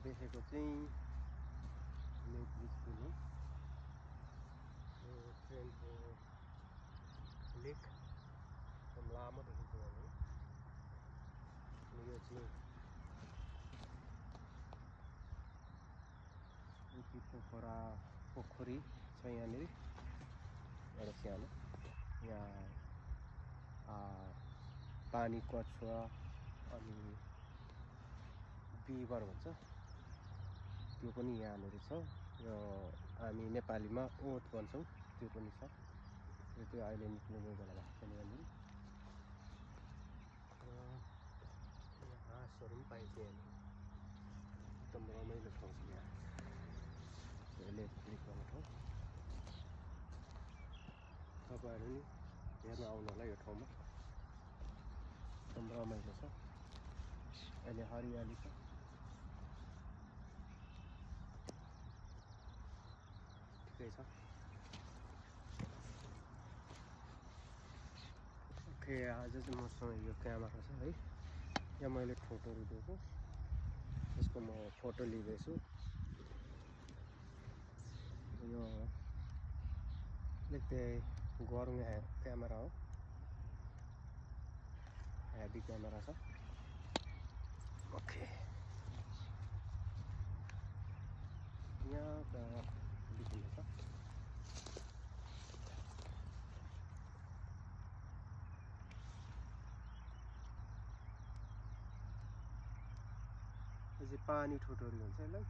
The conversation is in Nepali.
देखेको चाहिँ लेक ब्रिज हो। यो ट्रेनको लेक एकदम लामो देखिन्छ यहाँनिर। अनि यो चाहिँ पोखरी छ यहाँनिर एउटा सानो। यहाँ पानी कछुवा अनि बिबर भन्छ त्यो पनि यहाँनिर छ। यो हामी नेपालीमा ओत भन्छौँ, त्यो पनि छ। यो चाहिँ अहिले निक्लिने बेला भएको छ यहाँनिर। हाँसहरू पनि पाइन्छ यहाँनिर। एकदम रमाइलो ठाउँ छ यहाँ। लेक क्लिक गर्ने ठाउँ। तपाईँहरू नि हेर्न आउनु होला यो ठाउँमा। एकदम रमाइलो छ। अहिले हरियाली छ। ठिकै छ। ओके, आज चाहिँ मसँग यो क्यामेरा छ है। यहाँ मैले फोटोहरू दिएको, यसको म फोटो लिँदैछु। यो लेख्दै गरौँ क्यामेरा हो, हेभी क्यामेरा छ। ओके, यहाँ देखिन्छ यो चाहिँ पानी ठोटोरी हुन्छ यसलाई।